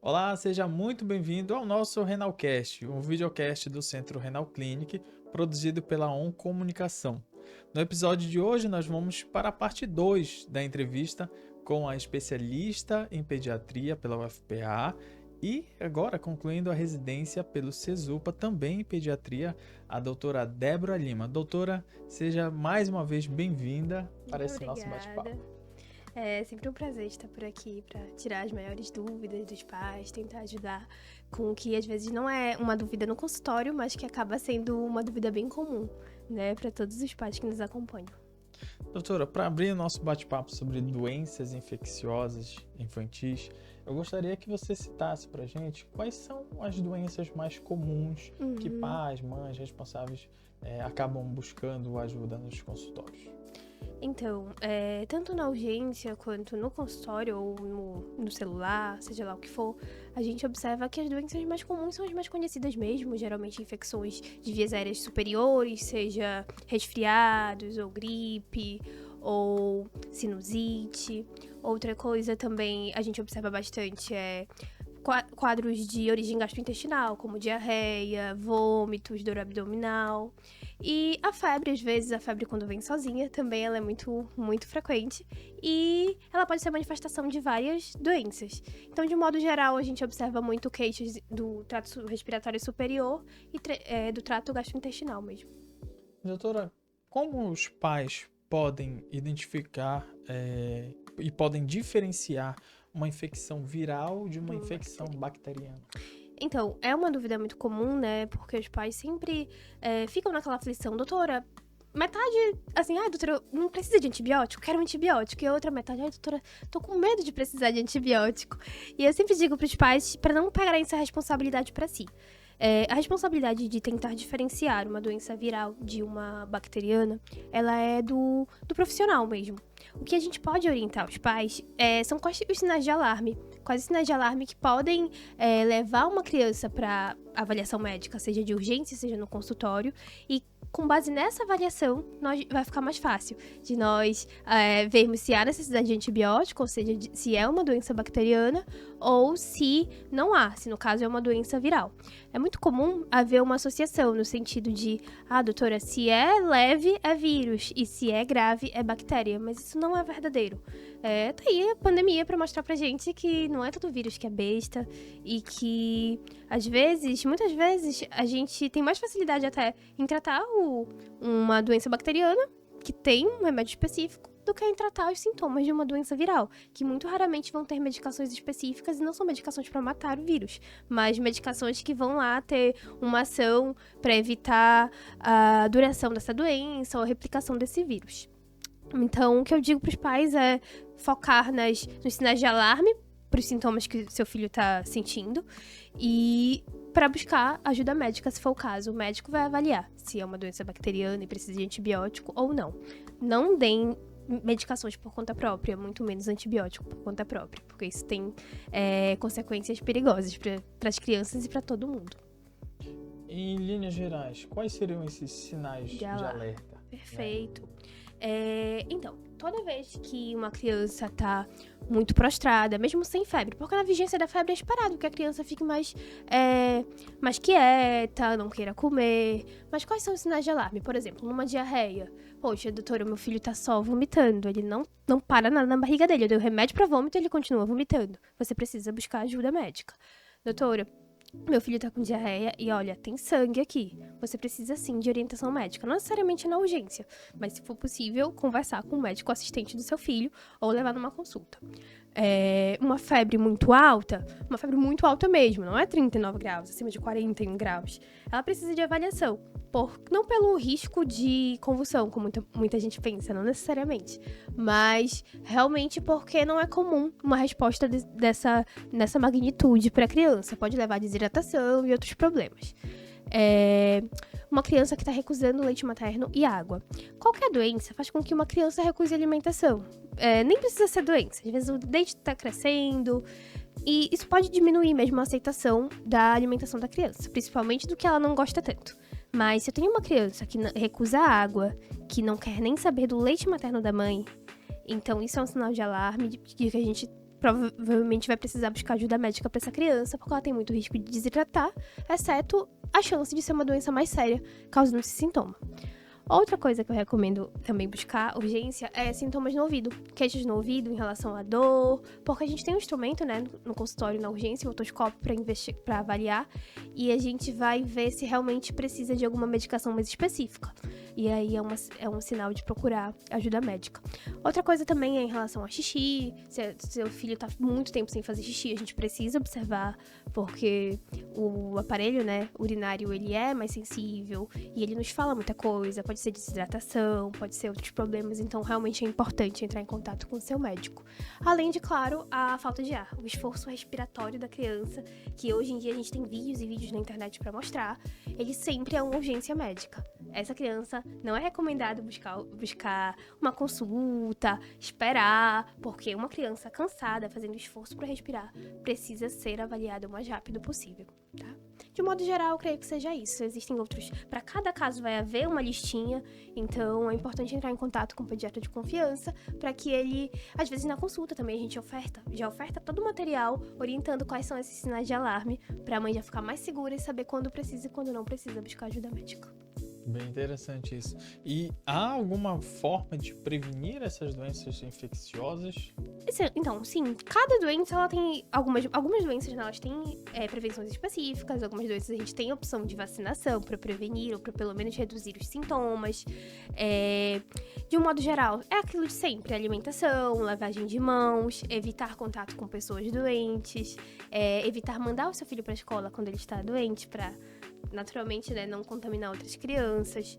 Olá, seja muito bem-vindo ao nosso Renalcast, um videocast do Centro Renal Clinic, produzido pela ON Comunicação. No episódio de hoje, nós vamos para a parte 2 da entrevista com a especialista em pediatria pela UFPA e agora concluindo a residência pelo CESUPA, também em pediatria, a doutora Débora Lima. Doutora, seja mais uma vez bem-vinda para esse nosso bate-papo. É sempre um prazer estar por aqui para tirar as maiores dúvidas dos pais, tentar ajudar com o que às vezes não é uma dúvida no consultório, mas que acaba sendo uma dúvida bem comum, né, para todos os pais que nos acompanham. Doutora, para abrir o nosso bate-papo sobre doenças infecciosas infantis, eu gostaria que você citasse para a gente quais são as doenças mais comuns que pais, mães, responsáveis acabam buscando ajuda nos consultórios. Então, tanto na urgência quanto no consultório ou no celular, seja lá o que for, a gente observa que as doenças mais comuns são as mais conhecidas mesmo, geralmente infecções de vias aéreas superiores, seja resfriados ou gripe ou sinusite. Outra coisa também a gente observa bastante é quadros de origem gastrointestinal, como diarreia, vômitos, dor abdominal. E a febre, às vezes, a febre quando vem sozinha, também ela é muito, muito frequente. E ela pode ser manifestação de várias doenças. Então, de modo geral, a gente observa muito queixas do trato respiratório superior e do trato gastrointestinal mesmo. Doutora, como os pais podem identificar e podem diferenciar uma infecção viral de uma infecção bacteriana? Então, é uma dúvida muito comum, né? Porque os pais sempre ficam naquela aflição, doutora, metade, assim, doutora, não precisa de antibiótico? Quero um antibiótico. E a outra metade, doutora, tô com medo de precisar de antibiótico. E eu sempre digo pros pais para não pegarem essa responsabilidade para si. A responsabilidade de tentar diferenciar uma doença viral de uma bacteriana, ela é do profissional mesmo. O que a gente pode orientar os pais são quais os sinais de alarme. Quais os sinais de alarme que podem levar uma criança para avaliação médica, seja de urgência, seja no consultório, e com base nessa avaliação, vai ficar mais fácil de nós vermos se há necessidade de antibiótico, ou seja, se é uma doença bacteriana, ou se não há, se no caso é uma doença viral. É muito comum haver uma associação no sentido de, doutora, se é leve é vírus e se é grave é bactéria, mas isso não é verdadeiro. Tá aí a pandemia para mostrar pra gente que não é todo vírus que é besta e que, muitas vezes, a gente tem mais facilidade até em tratar uma doença bacteriana, que tem um remédio específico, do que em tratar os sintomas de uma doença viral, que muito raramente vão ter medicações específicas e não são medicações para matar o vírus, mas medicações que vão lá ter uma ação para evitar a duração dessa doença ou a replicação desse vírus. Então, o que eu digo para os pais é focar nos sinais de alarme para os sintomas que seu filho está sentindo e para buscar ajuda médica, se for o caso. O médico vai avaliar se é uma doença bacteriana e precisa de antibiótico ou não. Não deem medicações por conta própria, muito menos antibiótico por conta própria, porque isso tem consequências perigosas para as crianças e para todo mundo. Em linhas gerais, quais seriam esses sinais de alerta? Perfeito. Né? Então, toda vez que uma criança tá muito prostrada, mesmo sem febre, porque na vigência da febre é esperado que a criança fique mais quieta, não queira comer. Mas quais são os sinais de alarme? Por exemplo, numa diarreia. Poxa, doutora, meu filho tá só vomitando, ele não para nada na barriga dele. Eu dei o remédio pra vômito e ele continua vomitando. Você precisa buscar ajuda médica. Doutora, meu filho tá com diarreia e olha, tem sangue aqui. Você precisa sim de orientação médica, não necessariamente na urgência, mas se for possível, conversar com o médico assistente do seu filho ou levar numa consulta. Uma febre muito alta mesmo, não é 39 graus, acima de 41 graus. Ela precisa de avaliação, não pelo risco de convulsão, como muita gente pensa, não necessariamente, mas realmente porque não é comum uma resposta nessa magnitude para a criança, pode levar a desidratação e outros problemas. Uma criança que está recusando leite materno e água. Qualquer doença faz com que uma criança recuse alimentação. Nem precisa ser doença, às vezes o leite está crescendo e isso pode diminuir mesmo a aceitação da alimentação da criança, principalmente do que ela não gosta tanto. Mas se eu tenho uma criança que recusa a água, que não quer nem saber do leite materno da mãe, então isso é um sinal de alarme de que a gente provavelmente vai precisar buscar ajuda médica para essa criança, porque ela tem muito risco de desidratar, exceto a chance de ser uma doença mais séria, causando esse sintoma. Outra coisa que eu recomendo também buscar urgência é sintomas no ouvido, queixas no ouvido em relação à dor, porque a gente tem um instrumento, né, no consultório, na urgência, o otoscópio para avaliar, e a gente vai ver se realmente precisa de alguma medicação mais específica. E aí é um sinal de procurar ajuda médica. Outra coisa também é em relação a xixi. Se seu filho tá muito tempo sem fazer xixi, a gente precisa observar, porque o aparelho, né, urinário, ele é mais sensível e ele nos fala muita coisa. Pode ser desidratação, pode ser outros problemas. Então, realmente é importante entrar em contato com o seu médico. Além de, claro, a falta de ar, o esforço respiratório da criança, que hoje em dia a gente tem vídeos e vídeos na internet para mostrar. Ele sempre é uma urgência médica. Essa criança não é recomendado buscar uma consulta, esperar, porque uma criança cansada, fazendo esforço para respirar, precisa ser avaliada o mais rápido possível, tá? De modo geral, eu creio que seja isso. Existem outros. Para cada caso vai haver uma listinha, então é importante entrar em contato com o pediatra de confiança para que ele, às vezes na consulta também a gente já oferta todo o material orientando quais são esses sinais de alarme para a mãe já ficar mais segura e saber quando precisa e quando não precisa buscar ajuda médica. Bem interessante isso. E há alguma forma de prevenir essas doenças infecciosas? Então, sim, cada doença ela tem algumas doenças, né, elas têm prevenções específicas, algumas doenças a gente tem opção de vacinação para prevenir ou para pelo menos reduzir os sintomas. De um modo geral, é aquilo de sempre: alimentação, lavagem de mãos, evitar contato com pessoas doentes, evitar mandar o seu filho para a escola quando ele está doente, para naturalmente, né, não contaminar outras crianças.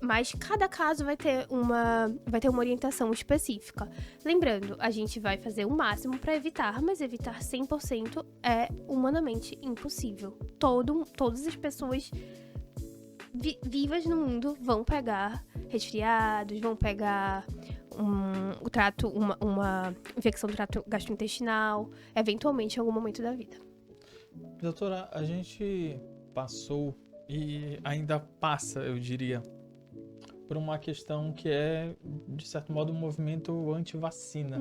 Mas cada caso vai ter uma orientação específica. Lembrando, a gente vai fazer o máximo para evitar, mas evitar 100% é humanamente impossível. Todas as pessoas vivas no mundo vão pegar resfriados, vão pegar uma infecção do trato gastrointestinal, eventualmente em algum momento da vida. Doutora, a gente passou e ainda passa, eu diria, por uma questão que é, de certo modo, um movimento anti-vacina,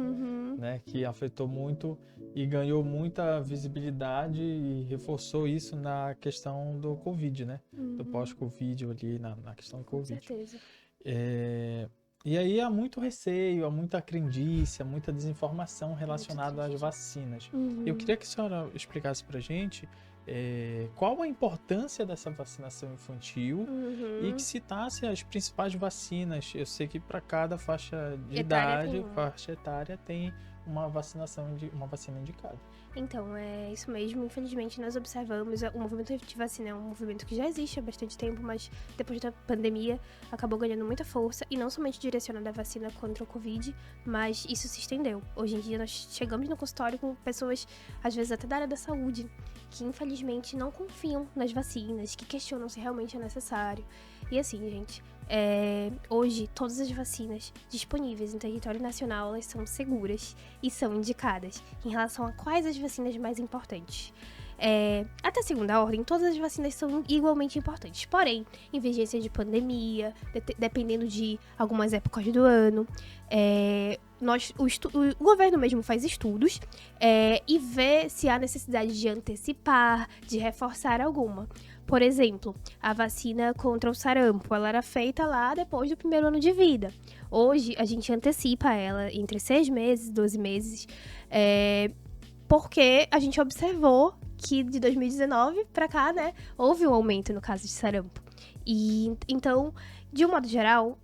né, que afetou muito e ganhou muita visibilidade e reforçou isso na questão do Covid, né, do pós-Covid ali, na questão do Covid. Com certeza. E aí há muito receio, há muita crendice, há muita desinformação relacionada às vacinas. Eu queria que a senhora explicasse pra gente qual a importância dessa vacinação infantil e que citasse as principais vacinas. Eu sei que para cada faixa de idade, faixa etária, tem uma vacina indicada. Então, é isso mesmo. Infelizmente, nós observamos o movimento de vacina é um movimento que já existe há bastante tempo, mas depois da pandemia acabou ganhando muita força, e não somente direcionada à vacina contra o Covid, mas isso se estendeu. Hoje em dia, nós chegamos no consultório com pessoas, às vezes até da área da saúde, que infelizmente não confiam nas vacinas, que questionam se realmente é necessário. E assim, gente, hoje todas as vacinas disponíveis em território nacional, elas são seguras e são indicadas. Em relação a quais as vacinas mais importantes? Até segunda ordem, todas as vacinas são igualmente importantes. Porém, em vigência de pandemia, dependendo de algumas épocas do ano, o governo mesmo faz estudos e vê se há necessidade de antecipar, de reforçar alguma. Por exemplo, a vacina contra o sarampo, ela era feita lá depois do primeiro ano de vida. Hoje, a gente antecipa ela entre 6 meses, 12 meses, porque a gente observou que de 2019 para cá, né, houve um aumento no caso de sarampo. E então, de um modo geral,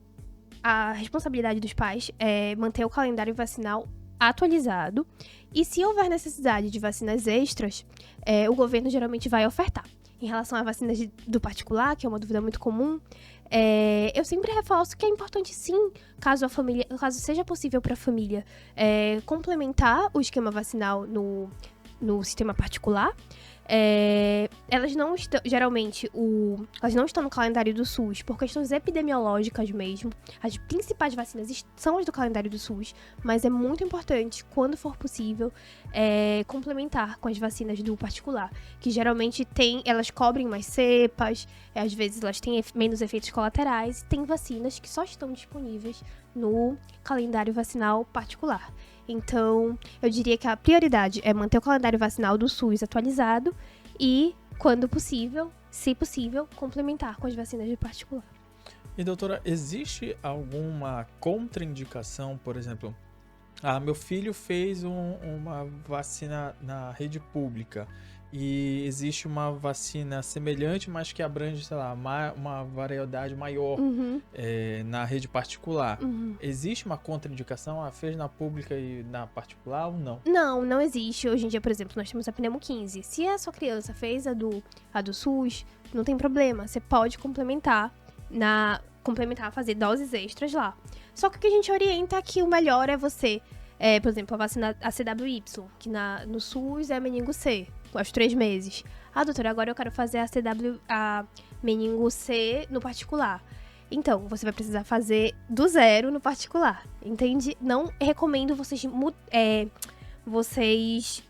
a responsabilidade dos pais é manter o calendário vacinal atualizado, e se houver necessidade de vacinas extras, o governo geralmente vai ofertar. Em relação a vacinas do particular, que é uma dúvida muito comum, eu sempre reforço que é importante, sim, caso seja possível para a família, complementar o esquema vacinal no sistema particular. Elas não estão, geralmente, elas não estão no calendário do SUS por questões epidemiológicas mesmo. As principais vacinas são as do calendário do SUS, mas é muito importante, quando for possível, complementar com as vacinas do particular, que geralmente elas cobrem mais cepas, às vezes elas têm menos efeitos colaterais. Tem vacinas que só estão disponíveis no calendário vacinal particular. Então, eu diria que a prioridade é manter o calendário vacinal do SUS atualizado e, quando possível, se possível, complementar com as vacinas de particular. E doutora, existe alguma contraindicação, por exemplo, meu filho fez uma vacina na rede pública e existe uma vacina semelhante, mas que abrange, sei lá, uma variedade maior na rede particular. Existe uma contraindicação? Fez na pública e na particular ou não? Não existe. Hoje em dia, por exemplo, nós temos a Pneumo 15. Se a sua criança fez a do SUS, não tem problema. Você pode complementar, fazer doses extras lá. Só que o que a gente orienta é que o melhor é você, por exemplo, a vacina ACWY, que no SUS é meningo C, aos 3 meses. Doutora, agora eu quero fazer a meningo C no particular. Então, você vai precisar fazer do zero no particular, entende? Não recomendo vocês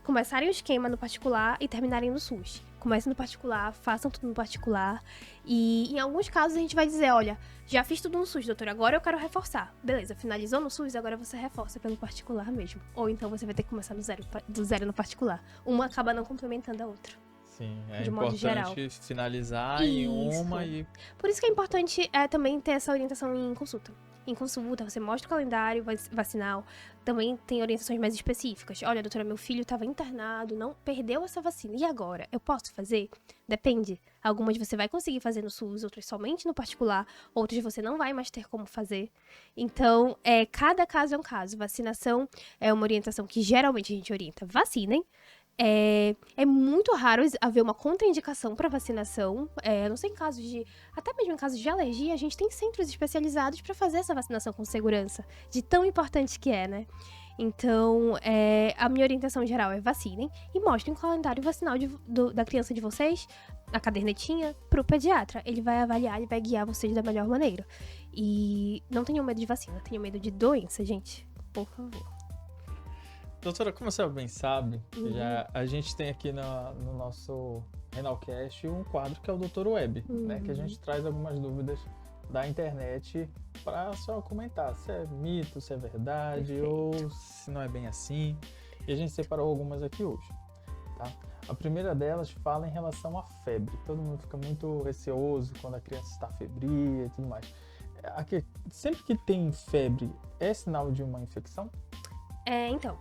começarem o esquema no particular e terminarem no SUS. Comecem no particular, façam tudo no particular. E em alguns casos a gente vai dizer, olha, já fiz tudo no SUS, doutora, agora eu quero reforçar. Beleza, finalizou no SUS, agora você reforça pelo particular mesmo. Ou então você vai ter que começar do zero no particular. Uma acaba não complementando a outra. Sim, é de modo geral. importante finalizar em uma e... Por isso que é importante também ter essa orientação em consulta. Em consulta, você mostra o calendário vacinal. Também tem orientações mais específicas. Olha, doutora, meu filho estava internado, não perdeu essa vacina. E agora? Eu posso fazer? Depende. Algumas você vai conseguir fazer no SUS, outras somente no particular. Outras você não vai mais ter como fazer. Então, cada caso é um caso. Vacinação é uma orientação que geralmente a gente orienta. Vacinem. É muito raro haver uma contraindicação para vacinação. A não ser em casos até mesmo em casos de alergia, a gente tem centros especializados para fazer essa vacinação com segurança, de tão importante que é, né? Então, a minha orientação geral é vacinem e mostrem o calendário vacinal da criança de vocês, a cadernetinha, pro pediatra. Ele vai avaliar, ele vai guiar vocês da melhor maneira. E não tenham medo de vacina, tenham medo de doença, gente. Por favor. Doutora, como você bem sabe, a gente tem aqui no nosso Renalcast um quadro que é o Doutor Web, né? Que a gente traz algumas dúvidas da internet para só comentar se é mito, se é verdade ou se não é bem assim. E a gente separou algumas aqui hoje, tá? A primeira delas fala em relação à febre. Todo mundo fica muito receoso quando a criança está febril e tudo mais. Sempre que tem febre, é sinal de uma infecção? Então,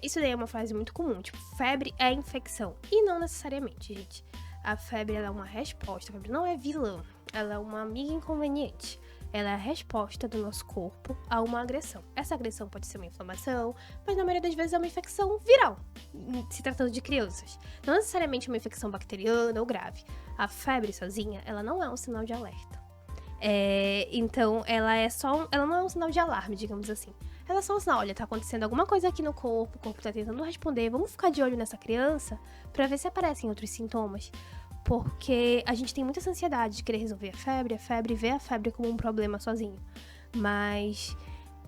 isso daí é uma frase muito comum, tipo, febre é infecção. E não necessariamente, gente. A febre, ela é uma resposta, a febre não é vilã, ela é uma amiga inconveniente. Ela é a resposta do nosso corpo a uma agressão. Essa agressão pode ser uma inflamação, mas na maioria das vezes é uma infecção viral, se tratando de crianças. Não necessariamente uma infecção bacteriana ou grave. A febre sozinha, ela não é um sinal de alerta. Então, ela não é um sinal de alarme, digamos assim. Ela é só um sinal, olha, tá acontecendo alguma coisa aqui no corpo, o corpo tá tentando responder, vamos ficar de olho nessa criança pra ver se aparecem outros sintomas. Porque a gente tem muita ansiedade de querer resolver a febre, ver a febre como um problema sozinho. Mas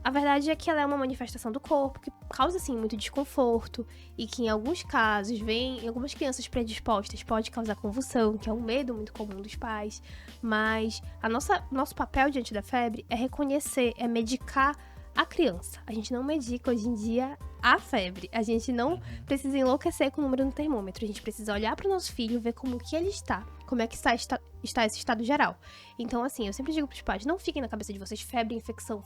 a verdade é que ela é uma manifestação do corpo que causa, assim, muito desconforto e que em alguns casos, em algumas crianças predispostas, pode causar convulsão, que é um medo muito comum dos pais. Mas nosso papel diante da febre é reconhecer, é medicar a criança. A gente não medica hoje em dia a febre. A gente não precisa enlouquecer com o número no termômetro. A gente precisa olhar para o nosso filho, ver como que ele está, como é que está esse estado geral. Então, assim, eu sempre digo para os pais, não fiquem na cabeça de vocês febre, infecção,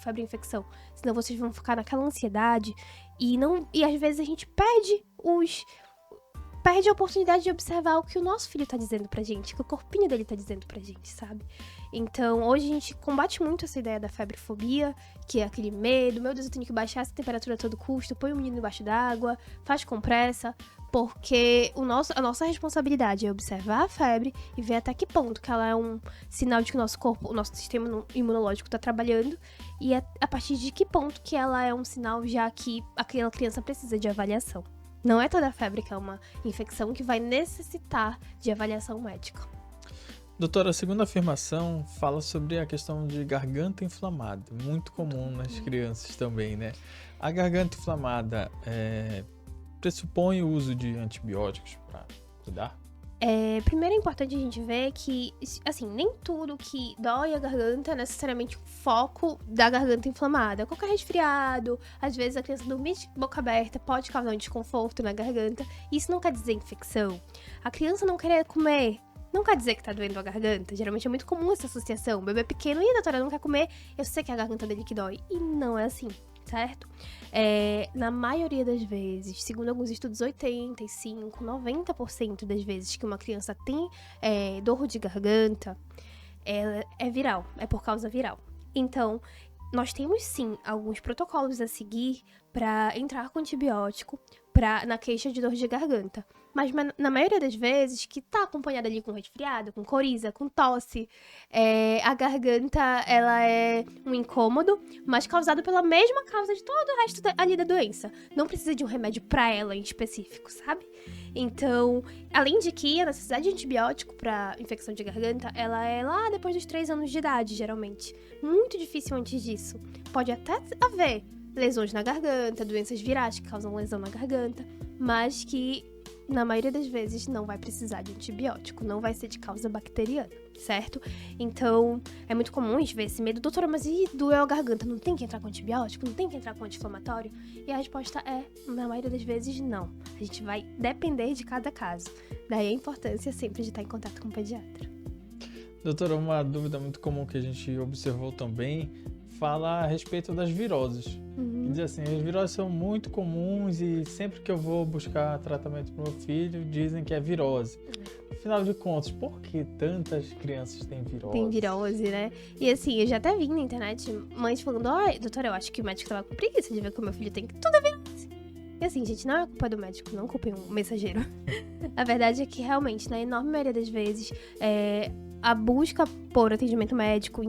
senão vocês vão ficar naquela ansiedade e às vezes a gente perde a oportunidade de observar o que o nosso filho tá dizendo pra gente, o que o corpinho dele tá dizendo pra gente, sabe? Então, hoje a gente combate muito essa ideia da febrefobia, que é aquele medo, meu Deus, eu tenho que baixar essa temperatura a todo custo, põe o menino embaixo d'água, faz compressa, porque a nossa responsabilidade é observar a febre e ver até que ponto que ela é um sinal de que o nosso sistema imunológico tá trabalhando e a partir de que ponto que ela é um sinal já que aquela criança precisa de avaliação. Não é toda febre que é uma infecção que vai necessitar de avaliação médica. Doutora, a segunda afirmação fala sobre a questão de garganta inflamada, muito comum nas crianças também, né? A garganta inflamada pressupõe o uso de antibióticos para cuidar? Primeiro é importante a gente ver que, assim, nem tudo que dói a garganta é necessariamente o foco da garganta inflamada. Qualquer resfriado, às vezes a criança dormir de boca aberta pode causar um desconforto na garganta. Isso não quer dizer infecção. A criança não querer comer não quer dizer que tá doendo a garganta. Geralmente é muito comum essa associação. O bebê é pequeno, e a doutora não quer comer, eu sei que é a garganta dele que dói. E não é assim, certo? Na maioria das vezes, segundo alguns estudos, 85, 90% das vezes que uma criança tem dor de garganta, ela é viral, é por causa viral. Então, nós temos sim alguns protocolos a seguir para entrar com antibiótico na queixa de dor de garganta. Mas na maioria das vezes, que tá acompanhada ali com resfriado, com coriza, com tosse, a garganta, ela é um incômodo, mas causado pela mesma causa de todo o resto ali da doença. Não precisa de um remédio pra ela em específico, sabe? Então, além de que a necessidade de antibiótico pra infecção de garganta, ela é lá depois dos 3 anos de idade, geralmente. Muito difícil antes disso. Pode até haver lesões na garganta, doenças virais que causam lesão na garganta, mas que na maioria das vezes não vai precisar de antibiótico, não vai ser de causa bacteriana, certo? Então, é muito comum a gente ver esse medo, doutora, mas doeu a garganta, não tem que entrar com antibiótico, não tem que entrar com anti-inflamatório? E a resposta é, na maioria das vezes, não. A gente vai depender de cada caso. Daí a importância sempre de estar em contato com o pediatra. Doutora, uma dúvida muito comum que a gente observou também fala a respeito das viroses. Diz assim, as viroses são muito comuns e sempre que eu vou buscar tratamento para o meu filho, dizem que é virose. Afinal de contas, por que tantas crianças têm virose? Tem virose, né? E assim, eu já até vi na internet mães falando, doutora, eu acho que o médico tava com preguiça de ver que o meu filho tem tudo é virose. E assim, gente, não é culpa do médico, não culpem um mensageiro. A verdade é que realmente, na enorme maioria das vezes, a busca por atendimento médico,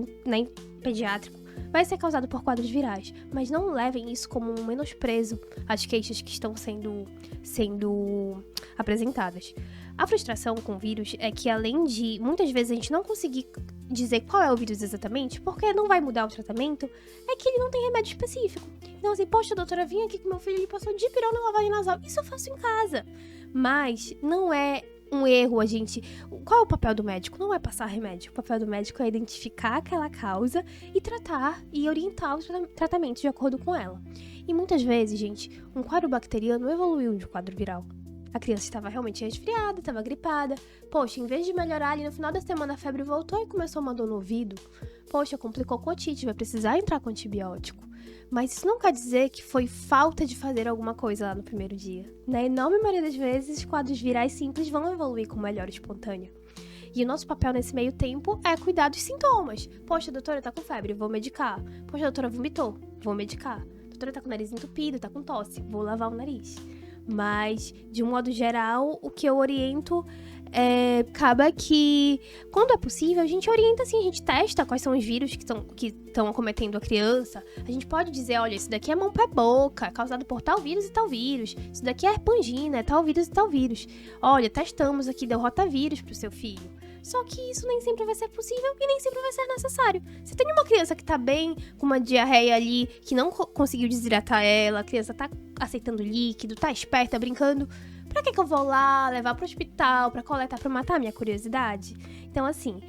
pediátrico, vai ser causado por quadros virais, mas não levem isso como um menosprezo às queixas que estão sendo apresentadas. A frustração com o vírus é que, além de muitas vezes a gente não conseguir dizer qual é o vírus exatamente, porque não vai mudar o tratamento, é que ele não tem remédio específico. Então assim, poxa, doutora, vim aqui com meu filho, ele passou dipirona na lavagem nasal, isso eu faço em casa. Mas não é um erro a gente... Qual é o papel do médico? Não é passar remédio. O papel do médico é identificar aquela causa e tratar e orientar o tratamento de acordo com ela. E muitas vezes, gente, um quadro bacteriano evoluiu de um quadro viral. A criança estava realmente resfriada, estava gripada. Poxa, em vez de melhorar ali no final da semana, a febre voltou e começou uma dor no ouvido. Poxa, complicou com otite, vai precisar entrar com antibiótico. Mas isso não quer dizer que foi falta de fazer alguma coisa lá no primeiro dia. Na enorme maioria das vezes, os quadros virais simples vão evoluir com melhora espontânea. E o nosso papel nesse meio tempo é cuidar dos sintomas. Poxa, doutora, tá com febre, vou medicar. Poxa, doutora, vomitou, vou medicar. Doutora, tá com o nariz entupido, tá com tosse, vou lavar o nariz. Mas, de um modo geral, o que eu oriento acaba que, quando é possível, a gente orienta assim, a gente testa quais são os vírus que estão acometendo a criança. A gente pode dizer, olha, isso daqui é mão-pé-boca, é causado por tal vírus e tal vírus. Isso daqui é herpangina, é tal vírus e tal vírus. Olha, testamos aqui, deu rotavírus pro seu filho. Só que isso nem sempre vai ser possível e nem sempre vai ser necessário. Se tem uma criança que tá bem, com uma diarreia ali, que não conseguiu desidratar ela, a criança tá aceitando líquido, tá esperta, brincando, pra que eu vou lá, levar pro hospital, pra coletar, pra matar a minha curiosidade? Então, assim,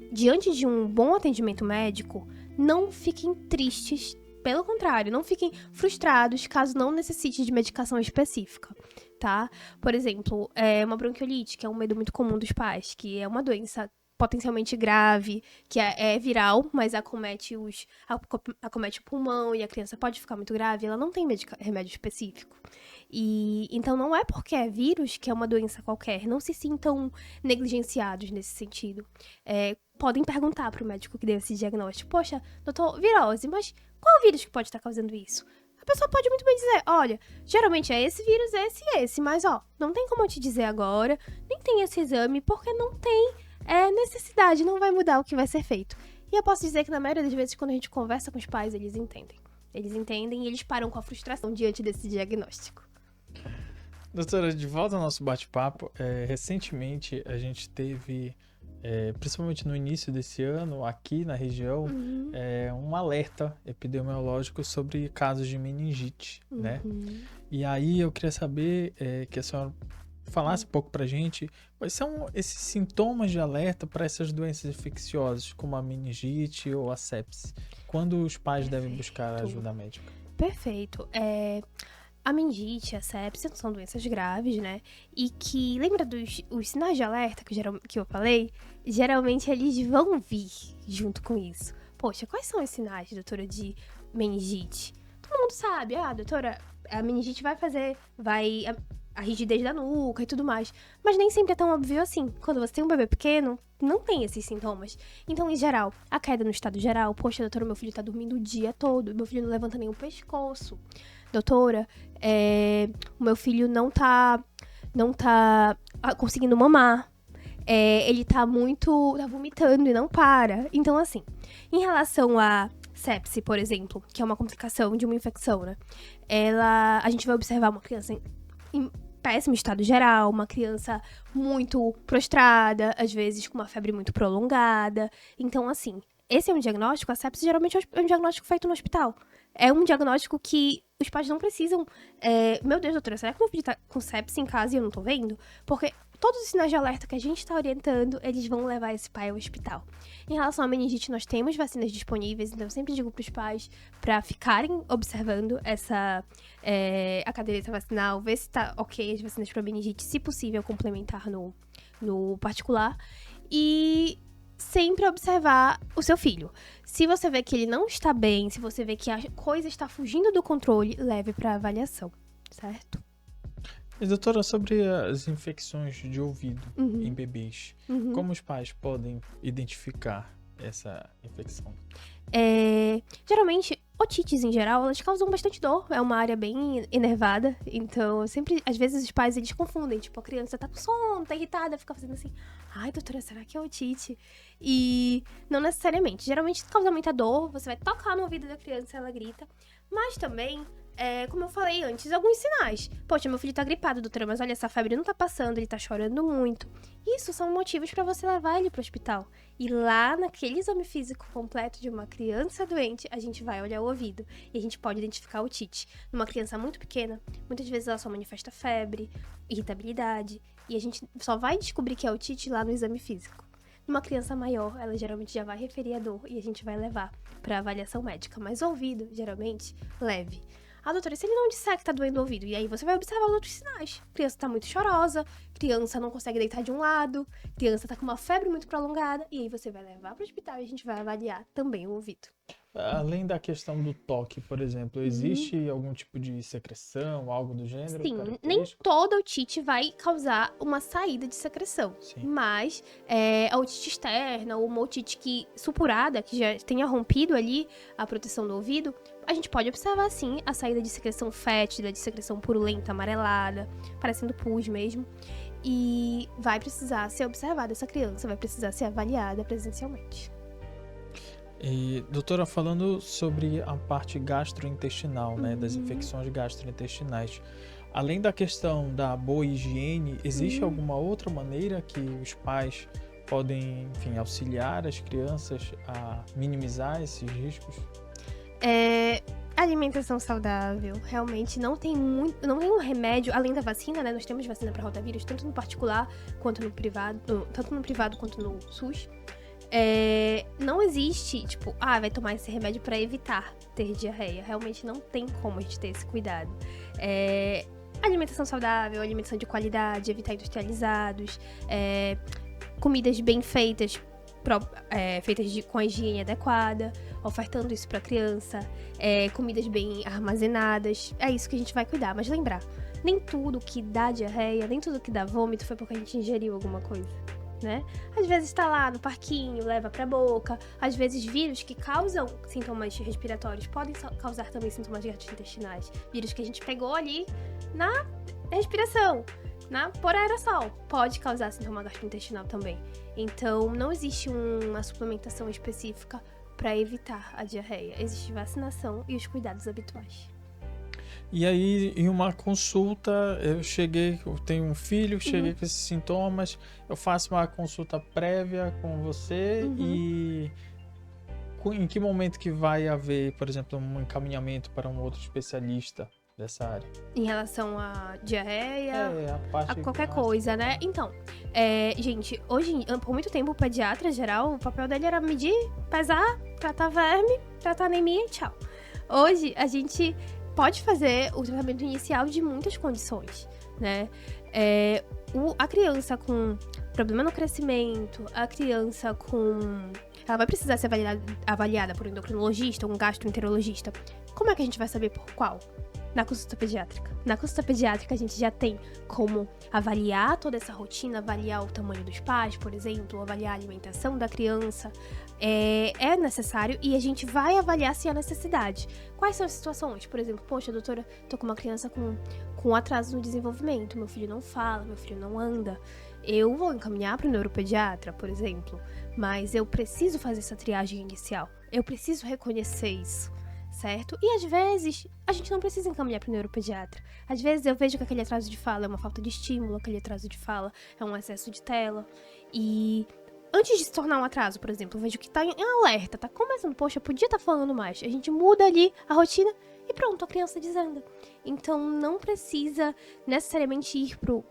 diante de um bom atendimento médico, não fiquem tristes. Pelo contrário, não fiquem frustrados caso não necessite de medicação específica, tá? Por exemplo, uma bronquiolite, que é um medo muito comum dos pais, que é uma doença potencialmente grave, que é viral, mas acomete o pulmão e a criança pode ficar muito grave, ela não tem remédio específico. E então não é porque é vírus que é uma doença qualquer, não se sintam negligenciados nesse sentido. Podem perguntar para o médico que deu esse diagnóstico, poxa, doutor, virose, mas qual vírus que pode estar causando isso? A pessoa pode muito bem dizer, olha, geralmente é esse vírus, esse e esse, mas não tem como eu te dizer agora, nem tem esse exame, porque não tem necessidade, não vai mudar o que vai ser feito. E eu posso dizer que na maioria das vezes, quando a gente conversa com os pais, eles entendem. Eles entendem e eles param com a frustração diante desse diagnóstico. Doutora, de volta ao nosso bate-papo, recentemente a gente teve, principalmente no início desse ano, aqui na região, um alerta epidemiológico sobre casos de meningite, né? E aí eu queria saber que a senhora falasse um pouco pra gente quais são esses sintomas de alerta para essas doenças infecciosas, como a meningite ou a sepse. Quando os pais devem buscar ajuda médica? Perfeito. A meningite, a sepse são doenças graves, né? E que, lembra os sinais de alerta que eu falei? Geralmente eles vão vir junto com isso. Poxa, quais são os sinais, doutora, de meningite? Todo mundo sabe, doutora, a meningite vai a rigidez da nuca e tudo mais. Mas nem sempre é tão óbvio assim. Quando você tem um bebê pequeno, não tem esses sintomas. Então, em geral, a queda no estado geral, poxa, doutora, meu filho tá dormindo o dia todo, meu filho não levanta nem o pescoço. Doutora, o meu filho não tá conseguindo mamar. Ele tá vomitando e não para. Então, assim, em relação a sepse, por exemplo, que é uma complicação de uma infecção, né? A gente vai observar uma criança em péssimo estado geral, uma criança muito prostrada, às vezes com uma febre muito prolongada. Então, assim, esse é um diagnóstico, a sepse geralmente é um diagnóstico feito no hospital. É um diagnóstico que os pais não precisam... meu Deus, doutora, será que meu filho tá com sepse em casa e eu não tô vendo? Porque todos os sinais de alerta que a gente tá orientando, eles vão levar esse pai ao hospital. Em relação à meningite, nós temos vacinas disponíveis, então eu sempre digo pros pais pra ficarem observando a caderneta vacinal, ver se tá ok as vacinas pra meningite, se possível, complementar no particular. E sempre observar o seu filho. Se você vê que ele não está bem, se você vê que a coisa está fugindo do controle, leve para avaliação, certo? E, doutora, sobre as infecções de ouvido em bebês, como os pais podem identificar essa infecção? Geralmente, otites em geral, elas causam bastante dor. É uma área bem enervada. Então, às vezes os pais, eles confundem. Tipo, a criança tá com sono, tá irritada, fica fazendo assim, ai, doutora, será que é otite? E não necessariamente. Geralmente causa muita dor, você vai tocar no ouvido da criança, ela grita. Mas também, como eu falei antes, alguns sinais. Poxa, meu filho tá gripado, doutora, mas olha, essa febre não tá passando, ele tá chorando muito. Isso são motivos pra você levar ele pro hospital. E lá, naquele exame físico completo de uma criança doente, a gente vai olhar o ouvido. E a gente pode identificar o otite. Numa criança muito pequena, muitas vezes ela só manifesta febre, irritabilidade. E a gente só vai descobrir que é otite lá no exame físico. Numa criança maior, ela geralmente já vai referir a dor e a gente vai levar pra avaliação médica. Mas ouvido, geralmente, leve. Doutora, se ele não disser que tá doendo o ouvido, e aí você vai observar os outros sinais. Criança tá muito chorosa, criança não consegue deitar de um lado, criança tá com uma febre muito prolongada, e aí você vai levar pro hospital e a gente vai avaliar também o ouvido. Além da questão do toque, por exemplo, existe algum tipo de secreção, algo do gênero? Sim, nem toda otite vai causar uma saída de secreção. Sim. Mas a otite externa ou uma otite supurada, que já tenha rompido ali a proteção do ouvido, a gente pode observar, sim, a saída de secreção fétida, de secreção purulenta, amarelada, parecendo pus mesmo. E vai precisar ser observada essa criança, vai precisar ser avaliada presencialmente. E, doutora, falando sobre a parte gastrointestinal, né, das infecções gastrointestinais, além da questão da boa higiene, existe alguma outra maneira que os pais podem, enfim, auxiliar as crianças a minimizar esses riscos? Alimentação saudável, realmente não tem um remédio, além da vacina, né? Nós temos vacina para rotavírus, tanto no particular quanto no privado, tanto no privado quanto no SUS. Não existe, tipo, vai tomar esse remédio para evitar ter diarreia. Realmente não tem como a gente ter esse cuidado. Alimentação saudável, alimentação de qualidade, evitar industrializados, comidas bem feitas, feitas com a higiene adequada, ofertando isso para criança, comidas bem armazenadas. É isso que a gente vai cuidar. Mas lembrar, nem tudo que dá diarreia, nem tudo que dá vômito foi porque a gente ingeriu alguma coisa. Né? Às vezes tá lá no parquinho, leva pra boca. Às vezes vírus que causam sintomas respiratórios podem causar também sintomas gastrointestinais. Vírus que a gente pegou ali na respiração, por aerossol, pode causar sintoma gastrointestinal também. Então, não existe uma suplementação específica para evitar a diarreia. Existe vacinação e os cuidados habituais. E aí, em uma consulta, eu tenho um filho, cheguei com esses sintomas, eu faço uma consulta prévia com você e em que momento que vai haver, por exemplo, um encaminhamento para um outro especialista dessa área. Em relação à diarreia, A parte a qualquer gástrica. coisa, né? Então, gente, por muito tempo o pediatra geral, o papel dele era medir, pesar, tratar verme, tratar anemia e tchau. Hoje, a gente pode fazer o tratamento inicial de muitas condições, né? A criança com problema no crescimento, a criança com... Ela vai precisar ser avaliada por um endocrinologista, um gastroenterologista. Como é que a gente vai saber por qual? Na consulta pediátrica. Na consulta pediátrica, a gente já tem como avaliar toda essa rotina, avaliar o tamanho dos pais, por exemplo, avaliar a alimentação da criança. É necessário e a gente vai avaliar se há necessidade. Quais são as situações? Por exemplo, poxa, doutora, tô com uma criança com atraso no desenvolvimento, meu filho não fala, meu filho não anda. Eu vou encaminhar para o neuropediatra, por exemplo, mas eu preciso fazer essa triagem inicial. Eu preciso reconhecer isso. Certo? E às vezes, a gente não precisa encaminhar para o neuropediatra. Às vezes eu vejo que aquele atraso de fala é uma falta de estímulo, aquele atraso de fala é um excesso de tela. E antes de se tornar um atraso, por exemplo, eu vejo que tá em alerta, tá começando, poxa, eu podia estar falando mais. A gente muda ali a rotina e pronto, a criança desanda. Então não precisa necessariamente ir pro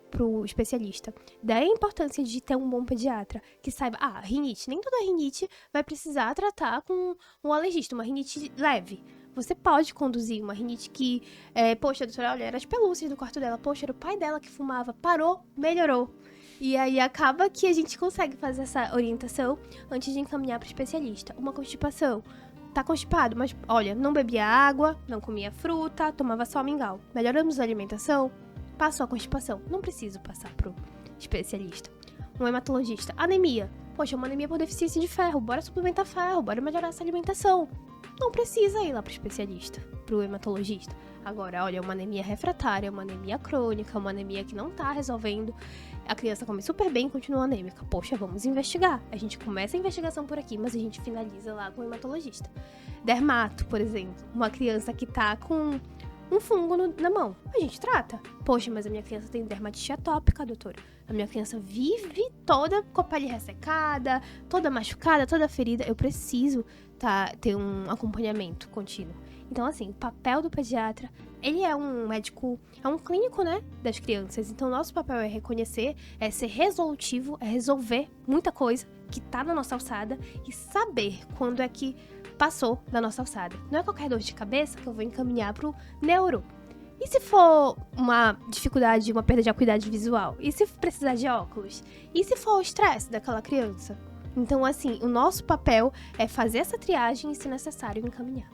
especialista. Daí a importância de ter um bom pediatra que saiba, rinite, nem toda rinite vai precisar tratar com um alergista, uma rinite leve. Você pode conduzir uma rinite que, poxa, doutora, olha, era as pelúcias do quarto dela, poxa, era o pai dela que fumava, parou, melhorou. E aí acaba que a gente consegue fazer essa orientação antes de encaminhar para o especialista. Uma constipação. Tá constipado, mas olha, não bebia água, não comia fruta, tomava só mingau. Melhoramos a alimentação, passou a constipação. Não preciso passar pro especialista. Um hematologista. Anemia. Poxa, uma anemia por deficiência de ferro. Bora suplementar ferro, bora melhorar essa alimentação. Não precisa ir lá pro especialista, pro hematologista. Agora, olha, uma anemia refratária, uma anemia crônica, uma anemia que não tá resolvendo. A criança come super bem e continua anêmica. Poxa, vamos investigar. A gente começa a investigação por aqui, mas a gente finaliza lá com o hematologista. Dermato, por exemplo. Uma criança que tá com um fungo na mão. A gente trata. Poxa, mas a minha criança tem dermatite atópica, doutora. A minha criança vive toda com a pele ressecada, toda machucada, toda ferida. Eu preciso ter um acompanhamento contínuo. Então, assim, o papel do pediatra, ele é um médico, é um clínico, né, das crianças. Então, nosso papel é reconhecer, é ser resolutivo, é resolver muita coisa que tá na nossa alçada e saber quando é que passou da nossa alçada. Não é qualquer dor de cabeça que eu vou encaminhar pro neuro. E se for uma dificuldade, uma perda de acuidade visual? E se precisar de óculos? E se for o estresse daquela criança? Então, assim, o nosso papel é fazer essa triagem e, se necessário, encaminhar.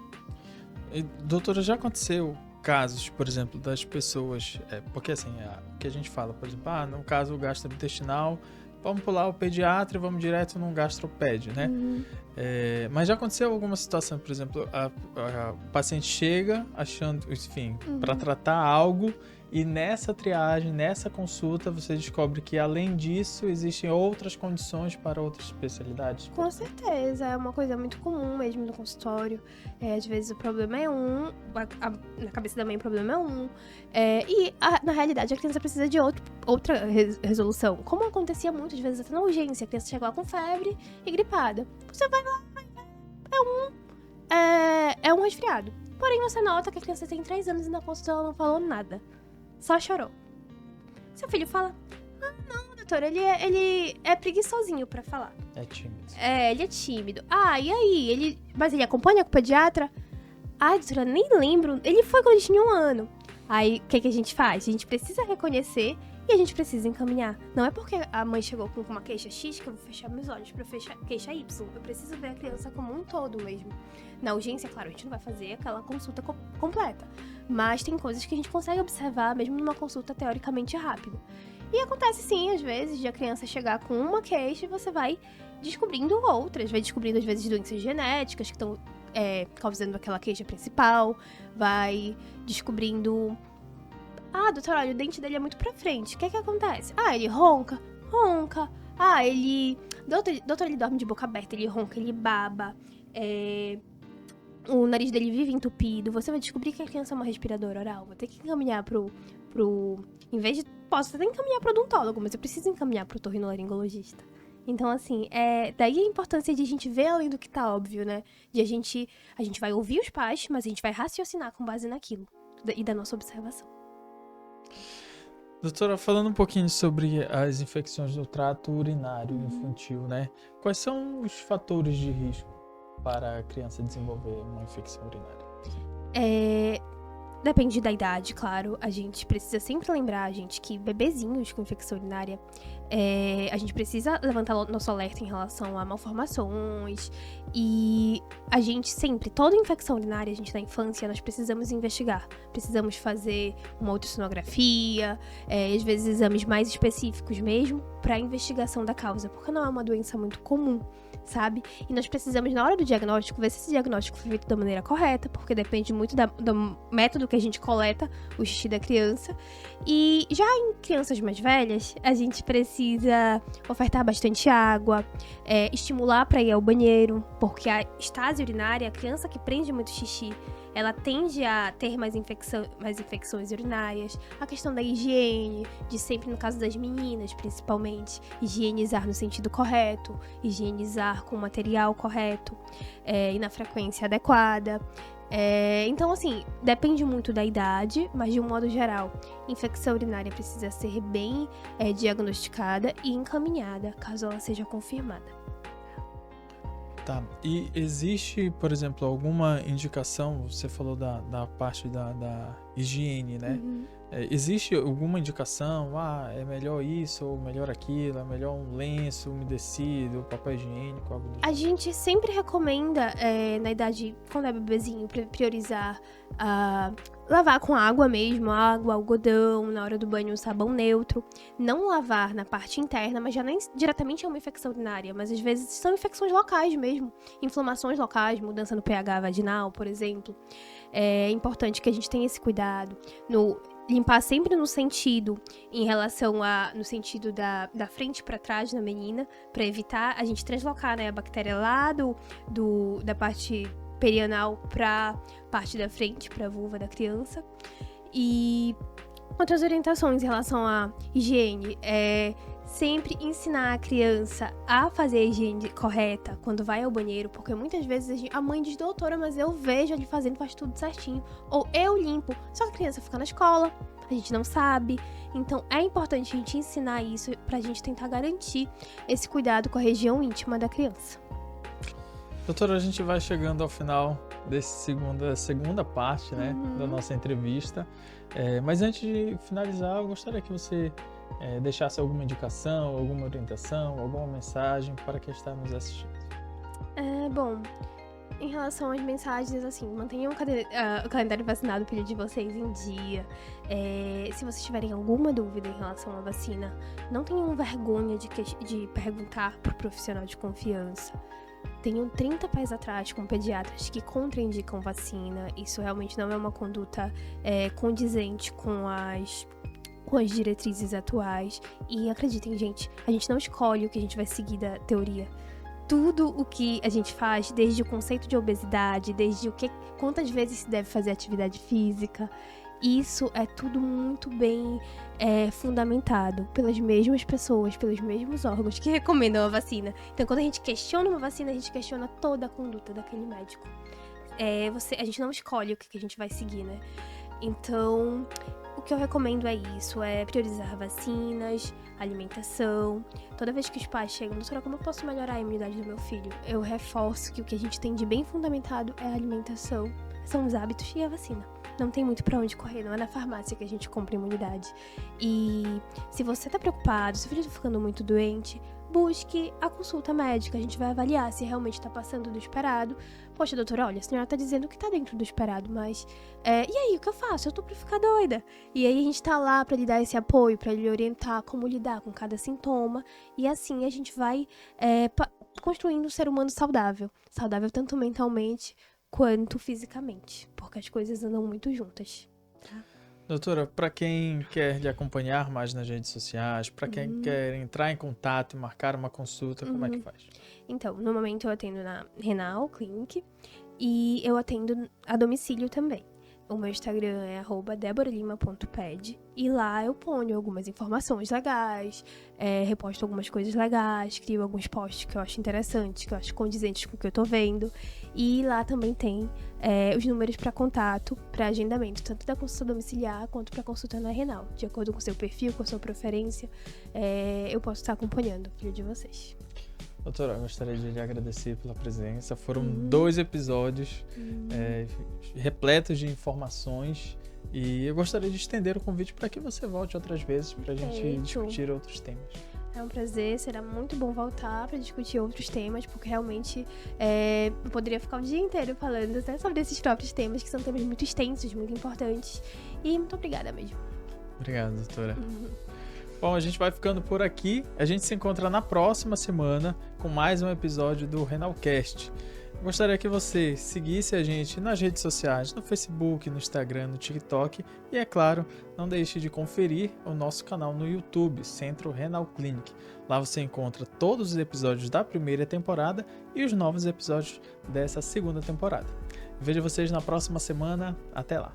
E, doutora, já aconteceu casos, por exemplo, das pessoas... porque, assim, o que a gente fala, por exemplo, no caso gastrointestinal, vamos pular o pediatra e vamos direto num gastropédio, né? Uhum. Mas já aconteceu alguma situação, por exemplo, o paciente chega achando, enfim, para tratar algo e nessa triagem, nessa consulta, você descobre que além disso existem outras condições para outras especialidades? Com certeza, é uma coisa muito comum mesmo no consultório. Às vezes o problema é na cabeça da mãe o problema é na realidade a criança precisa de outra resolução. Como acontecia muitas vezes até na urgência, a criança chega lá com febre e gripada. Você vai lá, é um resfriado. Porém, você nota que a criança tem 3 anos e na consulta ela não falou nada. Só chorou. Seu filho fala, não, doutor, ele é preguiçosinho pra falar. É tímido. Ele é tímido. E aí? Mas ele acompanha com o pediatra? Doutora, nem lembro. Ele foi quando ele tinha 1 ano. Aí, o que a gente faz? A gente precisa reconhecer e a gente precisa encaminhar. Não é porque a mãe chegou com uma queixa X que eu vou fechar meus olhos pra fechar queixa Y. Eu preciso ver a criança como um todo mesmo. Na urgência, claro, a gente não vai fazer aquela consulta completa. Mas tem coisas que a gente consegue observar mesmo numa consulta teoricamente rápida. E acontece sim, às vezes, de a criança chegar com uma queixa e você vai descobrindo outras. Vai descobrindo, às vezes, doenças genéticas que estão causando aquela queixa principal. Vai descobrindo... doutor, olha, o dente dele é muito pra frente. O que acontece? Ele ronca. Doutor, ele dorme de boca aberta, ele ronca, ele baba. O nariz dele vive entupido. Você vai descobrir que a criança é uma respiradora oral. Vou ter que encaminhar pro... Em vez de... Posso até encaminhar pro odontólogo, mas eu preciso encaminhar pro otorrinolaringologista. Então, assim, daí a importância de a gente ver além do que tá óbvio, né? De a gente vai ouvir os pais, mas a gente vai raciocinar com base naquilo. e da nossa observação. Doutora, falando um pouquinho sobre as infecções do trato urinário infantil, né? Quais são os fatores de risco para a criança desenvolver uma infecção urinária? Depende da idade, claro. A gente precisa sempre lembrar, gente, que bebezinhos com infecção urinária, a gente precisa levantar nosso alerta em relação a malformações. E a gente sempre, toda infecção urinária, a gente na infância, nós precisamos investigar. Precisamos fazer uma ultrassonografia, às vezes exames mais específicos mesmo, para a investigação da causa, porque não é uma doença muito comum, sabe? E nós precisamos, na hora do diagnóstico, ver se esse diagnóstico foi feito da maneira correta, porque depende muito do método que a gente coleta o xixi da criança. E já em crianças mais velhas, a gente precisa ofertar bastante água, estimular para ir ao banheiro, porque a estase urinária, a criança que prende muito xixi, ela tende a ter mais infecções urinárias. A questão da higiene, de sempre, no caso das meninas, principalmente, higienizar no sentido correto, higienizar com o material correto e na frequência adequada. Então, assim, depende muito da idade, mas de um modo geral, infecção urinária precisa ser bem diagnosticada e encaminhada, caso ela seja confirmada. Tá. E existe, por exemplo, alguma indicação, você falou da parte da higiene, né? Existe alguma indicação, é melhor isso ou melhor aquilo, é melhor um lenço umedecido, papel higiênico, algo do tipo? A gente sempre recomenda, na idade, quando é bebezinho, priorizar lavar com água mesmo, água, algodão, na hora do banho, um sabão neutro. Não lavar na parte interna, mas já nem diretamente é uma infecção urinária, mas às vezes são infecções locais mesmo, inflamações locais, mudança no pH vaginal, por exemplo. É importante que a gente tenha esse cuidado. Limpar sempre no sentido, no sentido da frente para trás na menina, para evitar a gente translocar, né, a bactéria lá da parte perianal para parte da frente, para a vulva da criança. E outras orientações em relação à higiene, sempre ensinar a criança a fazer a higiene correta quando vai ao banheiro, porque muitas vezes a mãe diz, doutora, mas eu vejo ele fazendo, faz tudo certinho, ou eu limpo, só que a criança fica na escola, a gente não sabe. Então é importante a gente ensinar isso pra gente tentar garantir esse cuidado com a região íntima da criança. Doutora, a gente vai chegando ao final dessa segunda parte, né, da nossa entrevista. Mas antes de finalizar, eu gostaria que você deixasse alguma indicação, alguma orientação, alguma mensagem para quem está nos assistindo. Bom, em relação às mensagens, assim, mantenham o calendário vacinado, filho de vocês, em dia. Se vocês tiverem alguma dúvida em relação à vacina, não tenham vergonha de perguntar para o profissional de confiança. Tenho 30 pés atrás com pediatras que contraindicam vacina. Isso realmente não é uma conduta condizente com as diretrizes atuais. E acreditem, gente, a gente não escolhe o que a gente vai seguir da teoria. Tudo o que a gente faz, desde o conceito de obesidade, desde quantas vezes se deve fazer atividade física, isso é tudo muito bem fundamentado pelas mesmas pessoas, pelos mesmos órgãos que recomendam a vacina. Então, quando a gente questiona uma vacina, a gente questiona toda a conduta daquele médico. A gente não escolhe o que a gente vai seguir, né? Então, o que eu recomendo é isso, priorizar vacinas, alimentação. Toda vez que os pais chegam, doutora, como eu posso melhorar a imunidade do meu filho? Eu reforço que o que a gente tem de bem fundamentado é a alimentação, são os hábitos e a vacina. Não tem muito pra onde correr, não é na farmácia que a gente compra imunidade. E se você tá preocupado, se o filho tá ficando muito doente, busque a consulta médica. A gente vai avaliar se realmente tá passando do esperado. Poxa, doutora, olha, a senhora tá dizendo que tá dentro do esperado, mas... e aí, o que eu faço? Eu tô pra ficar doida. E aí a gente tá lá pra lhe dar esse apoio, pra lhe orientar como lidar com cada sintoma. E assim a gente vai construindo um ser humano saudável. Saudável tanto mentalmente quanto fisicamente, porque as coisas andam muito juntas. Doutora, para quem quer lhe acompanhar mais nas redes sociais, para quem quer entrar em contato e marcar uma consulta, como é que faz? Então, no momento eu atendo na Renal Clinic e eu atendo a domicílio também. O meu Instagram é @deboralima.ped e lá eu ponho algumas informações legais, reposto algumas coisas legais, crio alguns posts que eu acho interessantes, que eu acho condizentes com o que eu tô vendo. E lá também tem os números para contato, para agendamento, tanto da consulta domiciliar quanto para consulta na renal. De acordo com o seu perfil, com a sua preferência, eu posso estar acompanhando o filho de vocês. Doutora, eu gostaria de lhe agradecer pela presença. Foram 2 episódios repletos de informações e eu gostaria de estender o convite para que você volte outras vezes para a gente discutir outros temas. É um prazer, será muito bom voltar para discutir outros temas, porque realmente eu poderia ficar o dia inteiro falando até sobre esses próprios temas, que são temas muito extensos, muito importantes. E muito obrigada mesmo. Obrigado, doutora. Bom, a gente vai ficando por aqui. A gente se encontra na próxima semana com mais um episódio do Renalcast. Gostaria que você seguisse a gente nas redes sociais, no Facebook, no Instagram, no TikTok e, é claro, não deixe de conferir o nosso canal no YouTube, Centro Renal Clinic. Lá você encontra todos os episódios da primeira temporada e os novos episódios dessa segunda temporada. Vejo vocês na próxima semana. Até lá!